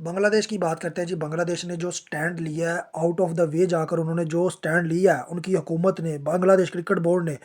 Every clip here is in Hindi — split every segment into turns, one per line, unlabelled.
बांग्लादेश की बात करते हैं जी। बांग्लादेश ने जो स्टैंड लिया है, आउट ऑफ द वे जाकर उन्होंने जो स्टैंड लिया है, उनकी हुकूमत ने, बांग्लादेश क्रिकेट बोर्ड ने,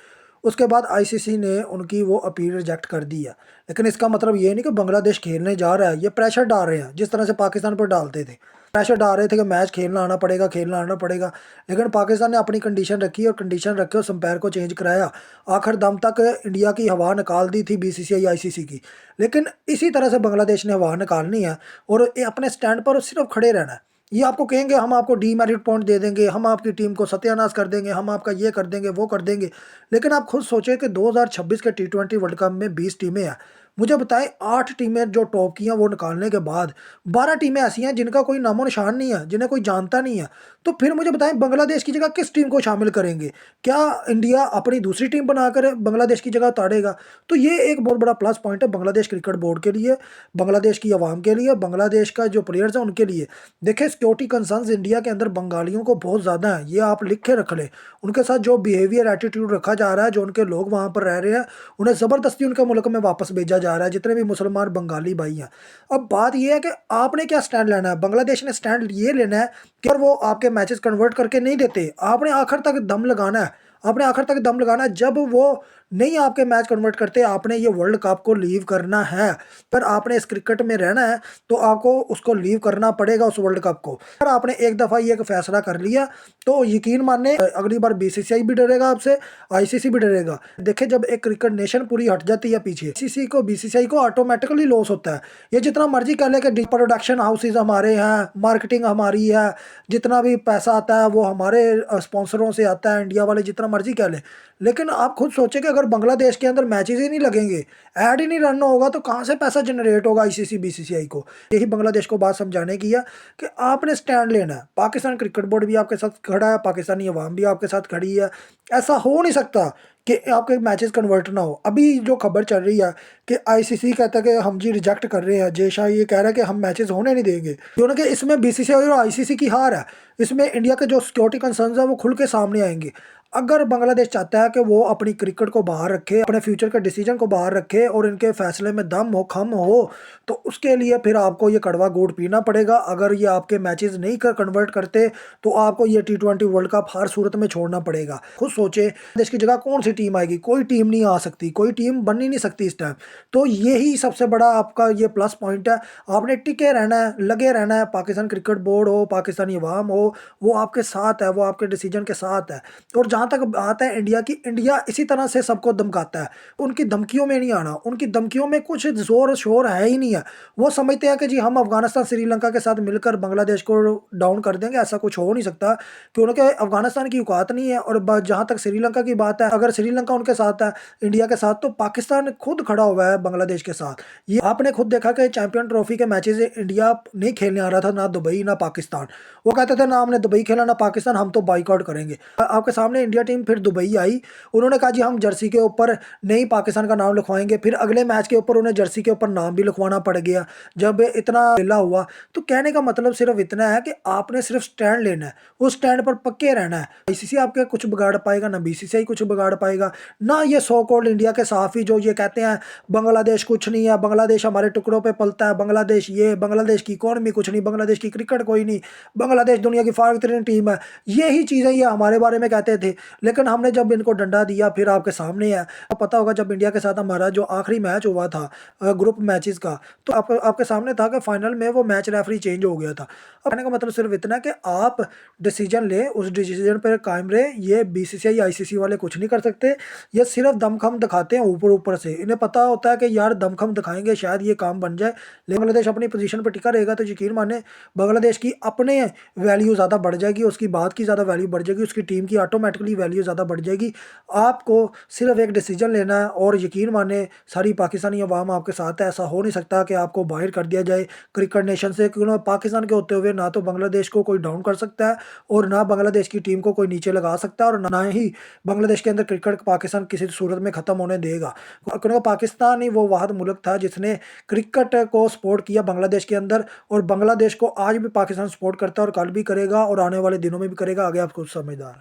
उसके बाद आईसीसी ने उनकी वो अपील रिजेक्ट कर दी है। लेकिन इसका मतलब ये नहीं कि बांग्लादेश खेलने जा रहा है, ये प्रेशर डाल रहे हैं जिस तरह से पाकिस्तान पर डालते थे। प्रेशर डाल रहे थे कि मैच खेलना आना पड़ेगा, खेलना आना पड़ेगा। लेकिन पाकिस्तान ने अपनी कंडीशन रखी और कंडीशन रख के उस अंपायर को चेंज कराया। आखिर दम तक इंडिया की हवा निकाल दी थी बीसीसीआई आईसीसी की। लेकिन इसी तरह से बांग्लादेश ने हवा निकालनी है और ये अपने स्टैंड पर सिर्फ खड़े रहना है। ये आपको कहेंगे हम आपको डीमेरिट पॉइंट दे देंगे, हम आपकी टीम को सत्यानाश कर देंगे, हम आपका ये कर देंगे, वो कर देंगे। लेकिन आप खुद सोचें कि 2026 के टी20 वर्ल्ड कप में 20 टीमें हैं। मुझे बताएं, 8 टीमें जो टॉप की हैं वो निकालने के बाद 12 टीमें ऐसी हैं जिनका कोई नामो निशान नहीं है, जिन्हें कोई जानता नहीं है। तो फिर मुझे बताएं, बांग्लादेश की जगह किस टीम को शामिल करेंगे? क्या इंडिया अपनी दूसरी टीम बनाकर बांग्लादेश की जगह उतारेगा? तो ये एक बहुत बड़ा प्लस पॉइंट है बांग्लादेश क्रिकेट बोर्ड के लिए, बांग्लादेश की आवाम के लिए, बांग्लादेश का जो प्लेयर्स हैं उनके लिए। देखिए, सिक्योरिटी कंसर्न्स इंडिया के अंदर बंगालियों को बहुत ज़्यादा है, ये आप लिख के रख लें। उनके साथ जो बिहेवियर एटीट्यूड रखा जा रहा है, जो उनके लोग वहाँ पर रह रहे हैं, उन्हें ज़बरदस्ती उनके मुल्क में वापस भेजा जा रहा है, जितने भी मुसलमान बंगाली भाई हैं। अब बात यह है कि आपने क्या स्टैंड लेना है। बांग्लादेश ने स्टैंड ये लेना है कि अगर वो आपके मैचेस कन्वर्ट करके नहीं देते, आपने आखिर तक दम लगाना है। आपने आखिर तक दम लगाना है। जब वो नहीं आपके मैच कन्वर्ट करते, आपने ये वर्ल्ड कप को लीव करना है। पर आपने इस क्रिकेट में रहना है तो आपको उसको लीव करना पड़ेगा, उस वर्ल्ड कप को। अगर आपने एक दफ़ा ये फैसला कर लिया तो यकीन माने अगली बार बीसीसीआई भी डरेगा आपसे, आईसीसी भी डरेगा। देखिए, जब एक क्रिकेट नेशन पूरी हट जाती है पीछे, आईसीसी को बीसीसीआई को ऑटोमेटिकली लॉस होता है। ये जितना मर्जी कह ले कि प्रोडक्शन हाउसेज हमारे हैं, मार्केटिंग हमारी है, जितना भी पैसा आता है वो हमारे स्पॉन्सरों से आता है, इंडिया वाले जितना मर्जी कह ले। लेकिन आप खुद सोचें कि अगर बांग्लादेश के अंदर मैचेस ही नहीं लगेंगे, ऐड ही नहीं रन होगा, तो कहाँ से पैसा जनरेट होगा आईसीसी बीसीसीआई को? यही बांग्लादेश को बात समझाने की है कि आपने स्टैंड लेना है। पाकिस्तान क्रिकेट बोर्ड भी आपके साथ खड़ा है, पाकिस्तानी अवाम भी आपके साथ खड़ी है। ऐसा हो नहीं सकता कि आपके मैचेस कन्वर्ट ना हो। अभी जो खबर चल रही है कि आईसीसी कहता है कि हम जी रिजेक्ट कर रहे हैं, जय शाह ये कह रहा है कि हम मैचेस होने नहीं देंगे, क्योंकि इसमें बीसीसीआई और आईसीसी की हार है। इसमें इंडिया के जो सिक्योरिटी कंसर्न्स है वो खुल के सामने आएंगे। अगर बांग्लादेश चाहता है कि वो अपनी क्रिकेट को बाहर रखे, अपने फ्यूचर के डिसीजन को बाहर रखे और इनके फैसले में दम हो, खम हो, तो उसके लिए फिर आपको ये कड़वा घूंट पीना पड़ेगा। अगर ये आपके मैचेस नहीं कन्वर्ट करते तो आपको ये टी20 वर्ल्ड कप हर सूरत में छोड़ना पड़ेगा। खुद सोचे, देश की जगह कौन सी टीम आएगी? कोई टीम नहीं आ सकती, कोई टीम बन ही नहीं सकती इस टाइम। तो यही सबसे बड़ा आपका ये प्लस पॉइंट है। आपने टिके रहना है, लगे रहना है। पाकिस्तान क्रिकेट बोर्ड हो, पाकिस्तानी अवाम हो, वो आपके साथ है, वो आपके डिसीजन के साथ है। और जहाँ तक बात है इंडिया की, इंडिया इसी तरह से सबको धमकाता है। उनकी धमकियों में नहीं आना, उनकी धमकियों में कुछ जोर शोर है ही नहीं है। वो समझते हैं कि जी हम अफगानिस्तान श्रीलंका के साथ मिलकर बांग्लादेश को डाउन कर देंगे। ऐसा कुछ हो नहीं सकता, क्योंकि अफगानिस्तान की औकात नहीं है। और जहाँ तक श्रीलंका की बात है, अगर श्रीलंका उनके साथ है, इंडिया के साथ, तो पाकिस्तान खुद खड़ा हुआ है बांग्लादेश के साथ। ये आपने खुद देखा कि चैंपियन ट्रॉफी के मैचेस इंडिया नहीं खेलने आ रहा था, ना दुबई ना पाकिस्तान। वो कहते थे ना हमने दुबई खेला ना पाकिस्तान, हम तो बाइकआउट करेंगे। आपके सामने इंडिया टीम फिर दुबई आई, उन्होंने कहा जी हम जर्सी के ऊपर नहीं पाकिस्तान का नाम लिखवाएंगे। फिर अगले मैच के ऊपर उन्हें जर्सी के ऊपर नाम भी लिखवाना पड़ गया जब इतना ढीला हुआ। तो कहने का मतलब सिर्फ इतना है कि आपने सिर्फ स्टैंड लेना है, उस स्टैंड पर पक्के रहना है। आईसीसी आपके कुछ बिगाड़ पाएगा ना, बीसीसीआई कुछ बिगाड़ पाएगा ना, ये सो कॉल्ड इंडिया के साफी जो ये कहते हैं बांग्लादेश कुछ नहीं है, बांग्लादेश हमारे टुकड़ों पे पलता है, बांग्लादेश ये, बांग्लादेश की इकॉनमी कुछ नहीं, बांग्लादेश की क्रिकेट कोई नहीं, बांग्लादेश दुनिया की फार बेहतरीन टीम है। यही चीज़ें ये हमारे बारे में कहते थे। लेकिन हमने जब इनको डंडा दिया, फिर आपके सामने है, आपको पता होगा जब इंडिया के साथ हमारा जो आखिरी मैच हुआ था ग्रुप मैचेस का, तो आपके सामने था कि फाइनल में वो मैच रेफरी चेंज हो गया था। अब कहने का मतलब सिर्फ इतना है कि आप डिसीजन लें, उस डिसीजन पर कायम रहे। ये बीसीसीआई आईसीसी वाले कुछ नहीं कर सकते। ये सिर्फ दमखम दिखाते हैं ऊपर ऊपर से। इन्हें पता होता है कि यार दमखम दिखाएंगे शायद ये काम बन जाए। लेकिन बांग्लादेश अपनी पोजीशन पर टिका रहेगा तो यकीन माने बांग्लादेश की अपने वैल्यू ज़्यादा बढ़ जाएगी, उसकी बात की ज़्यादा वैल्यू बढ़ जाएगी, उसकी टीम की ऑटोमेटिकली वैल्यू ज़्यादा बढ़ जाएगी। आपको सिर्फ एक डिसीजन लेना है और यकीन माने सारी पाकिस्तानी अवाम आपके साथ है। ऐसा हो नहीं सकता कि आपको बाहर कर दिया जाए क्रिकेट नेशन से, क्योंकि पाकिस्तान के होते हुए ना तो बांग्लादेश को कोई डाउन कर सकता है और ना बांग्लादेश की टीम को कोई नीचे लगा सकता है, और ना ही बांग्लादेश के अंदर क्रिकेट पाकिस्तान किसी सूरत में ख़त्म होने देगा। क्योंकि पाकिस्तान ही वो वाहिद मुल्क था जिसने क्रिकेट को सपोर्ट किया बांग्लादेश के अंदर, और बांग्लादेश को आज भी पाकिस्तान सपोर्ट करता है और कल भी करेगा और आने वाले दिनों में भी करेगा। आगे आप कुछ समझदार